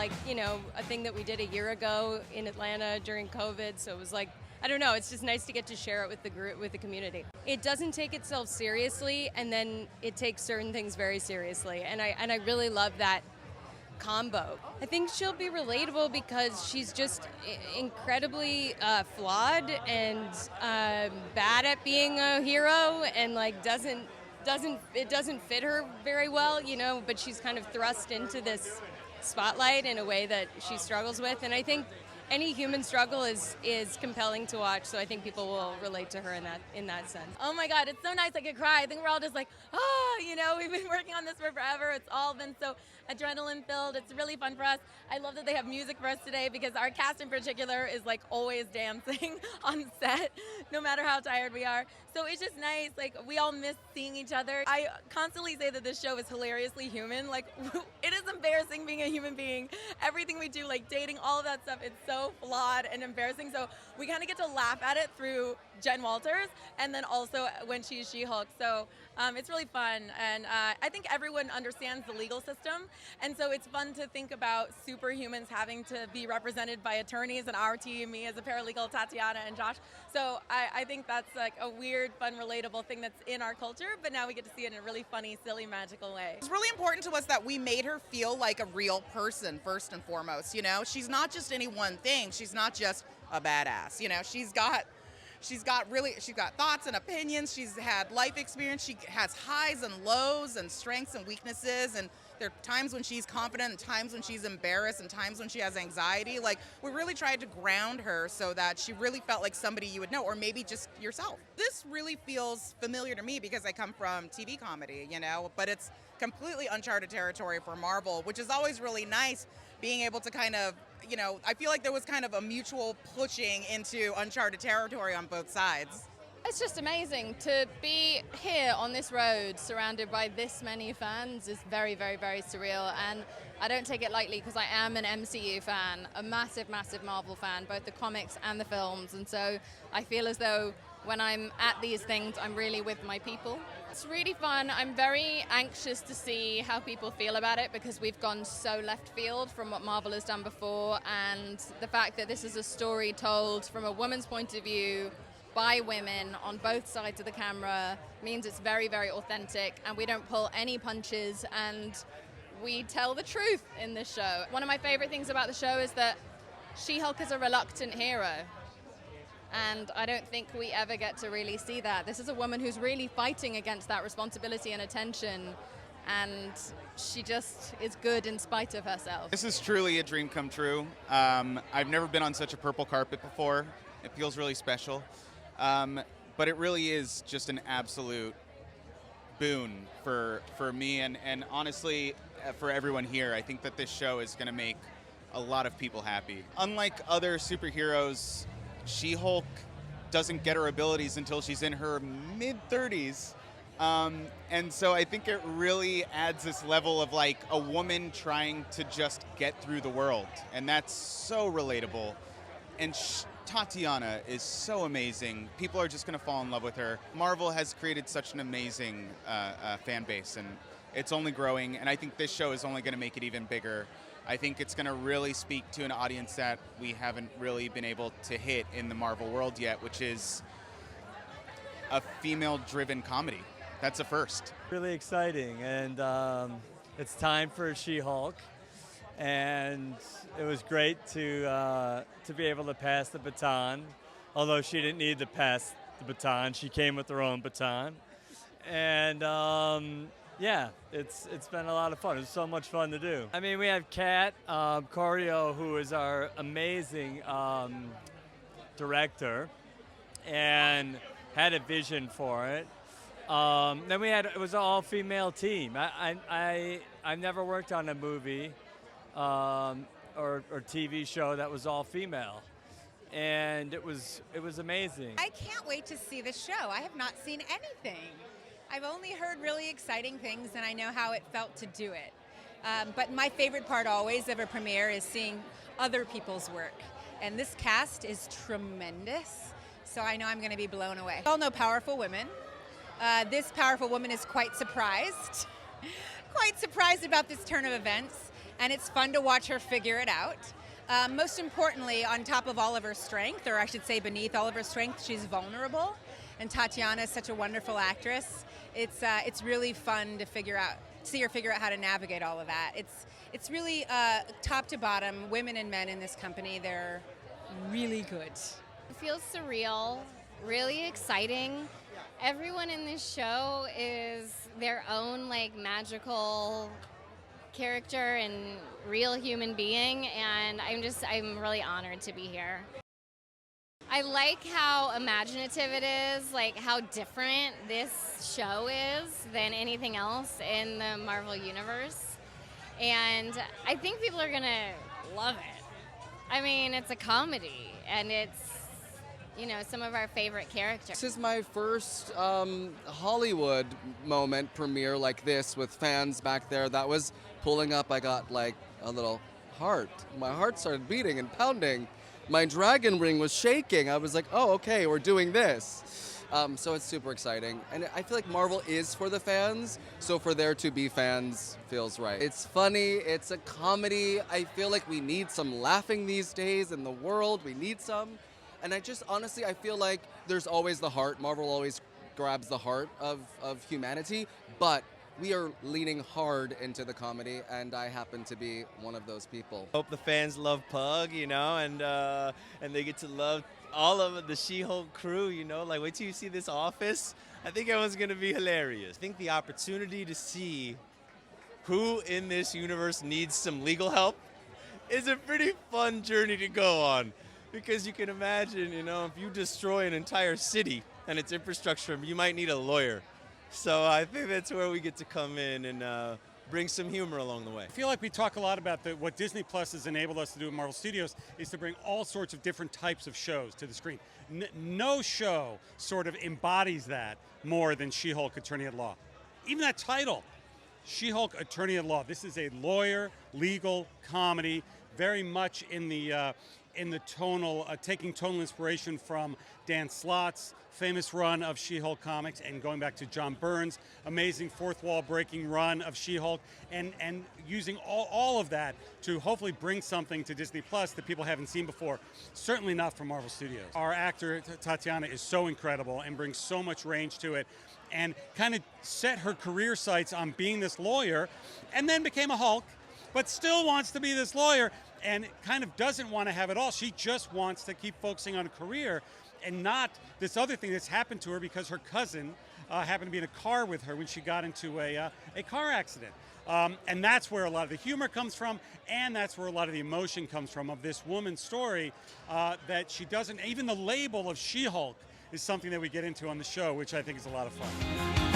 like, a thing that we did a year ago in Atlanta during COVID. So it was like, I don't know, it's just nice to get to share it with the group, with the community. It doesn't take itself seriously, and then it takes certain things very seriously. And I really love that combo. I think she'll be relatable because she's just incredibly flawed and bad at being a hero, and like it doesn't fit her very well, but she's kind of thrust into this spotlight in a way that she struggles with, and I think any human struggle is compelling to watch, so I think people will relate to her in that sense. Oh my God, it's so nice I could cry. I think we're all just like, we've been working on this for forever. It's all been so adrenaline filled. It's really fun for us. I love that they have music for us today because our cast in particular is like always dancing on set, no matter how tired we are. So it's just nice, like we all miss seeing each other. I constantly say that this show is hilariously human. Like it is embarrassing being a human being. Everything we do, like dating, all of that stuff, it's so flawed and embarrassing. So we kind of get to laugh at it through Jen Walters and then also when she's She-Hulk. So it's really fun. And I think everyone understands the legal system. And so it's fun to think about superhumans having to be represented by attorneys and our team, me as a paralegal, Tatiana and Josh. So I think that's like a weird, fun, relatable thing that's in our culture, but now we get to see it in a really funny, silly, magical way. It's really important to us that we made her feel like a real person first and foremost. She's not just any one thing. She's not just a badass. She's got thoughts and opinions. She's had life experience. She has highs and lows and strengths and weaknesses, and there are times when she's confident and times when she's embarrassed and times when she has anxiety. Like, we really tried to ground her so that she really felt like somebody you would know, or maybe just yourself. This really feels familiar to me because I come from TV comedy, but it's completely uncharted territory for Marvel, which is always really nice, being able to kind of, I feel like there was kind of a mutual pushing into uncharted territory on both sides. It's just amazing to be here on this road surrounded by this many fans is very, very, very surreal, and I don't take it lightly because I am an MCU fan, a massive, massive Marvel fan, both the comics and the films, and so I feel as though when I'm at these things, I'm really with my people. It's really fun. I'm very anxious to see how people feel about it because we've gone so left field from what Marvel has done before, and the fact that this is a story told from a woman's point of view by women on both sides of the camera means it's very, very authentic, and we don't pull any punches, and we tell the truth in this show. One of my favorite things about the show is that She-Hulk is a reluctant hero, and I don't think we ever get to really see that. This is a woman who's really fighting against that responsibility and attention, and she just is good in spite of herself. This is truly a dream come true. I've never been on such a purple carpet before. It feels really special. But it really is just an absolute boon for me and honestly for everyone here. I think that this show is going to make a lot of people happy. Unlike other superheroes, She-Hulk doesn't get her abilities until she's in her mid-30s. And so I think it really adds this level of like a woman trying to just get through the world. And that's so relatable. And Tatiana is so amazing. People are just going to fall in love with her. Marvel has created such an amazing fan base, and it's only growing, and I think this show is only going to make it even bigger. I think it's going to really speak to an audience that we haven't really been able to hit in the Marvel world yet, which is a female-driven comedy. That's a first. Really exciting, and it's time for She-Hulk. And it was great to be able to pass the baton, although she didn't need to pass the baton. She came with her own baton. And yeah, it's been a lot of fun. It was so much fun to do. I mean, we have Kat Coiro, who is our amazing director and had a vision for it. Then it was an all-female team. I've never worked on a movie or TV show that was all female, and it was amazing. I can't wait to see the show. I have not seen anything. I've only heard really exciting things, and I know how it felt to do it. But my favorite part always of a premiere is seeing other people's work, and this cast is tremendous, so I know I'm going to be blown away. We all know powerful women. This powerful woman is quite surprised about this turn of events. and it's fun to watch her figure it out. Most importantly, on top of all of her strength, or I should say beneath all of her strength, she's vulnerable. And Tatiana is such a wonderful actress. It's really fun to see her figure out how to navigate all of that. It's really top to bottom, women and men in this company, they're really good. It feels surreal, really exciting. Everyone in this show is their own like magical character and real human being, and I'm really honored to be here. I like how imaginative it is, like how different this show is than anything else in the Marvel Universe. And I think people are gonna love it. I mean, it's a comedy, and it's, you know, some of our favorite characters. This is my first Hollywood moment premiere like this with fans back there. That was pulling up. I got like a little heart. My heart started beating and pounding. My dragon ring was shaking. I was like, oh, okay, we're doing this. So it's super exciting. And I feel like Marvel is for the fans, so for there to be fans feels right. It's funny, it's a comedy. I feel like we need some laughing these days in the world. We need some. And I just, honestly, I feel like there's always the heart. Marvel always grabs the heart of humanity, but we are leaning hard into the comedy, and I happen to be one of those people. Hope the fans love Pug, you know, and they get to love all of the She-Hulk crew, you know. Like, wait till you see this office. I think everyone's gonna be hilarious. I think the opportunity to see who in this universe needs some legal help is a pretty fun journey to go on. Because you can imagine, you know, if you destroy an entire city and its infrastructure, you might need a lawyer. So I think that's where we get to come in and bring some humor along the way. I feel like we talk a lot about what Disney Plus has enabled us to do at Marvel Studios is to bring all sorts of different types of shows to the screen. No show sort of embodies that more than She-Hulk Attorney at Law. Even that title, She-Hulk Attorney at Law. This is a lawyer, legal comedy, very much in the tonal, taking tonal inspiration from Dan Slott's famous run of She-Hulk comics and going back to John Byrne's amazing fourth wall breaking run of She-Hulk and using all of that to hopefully bring something to Disney Plus that people haven't seen before, certainly not from Marvel Studios. Our actor, Tatiana, is so incredible and brings so much range to it and kind of set her career sights on being this lawyer and then became a Hulk, but still wants to be this lawyer and kind of doesn't want to have it all. She just wants to keep focusing on a career and not this other thing that's happened to her because her cousin happened to be in a car with her when she got into a car accident. And that's where a lot of the humor comes from, and that's where a lot of the emotion comes from of this woman's story that she doesn't, even the label of She-Hulk is something that we get into on the show, which I think is a lot of fun.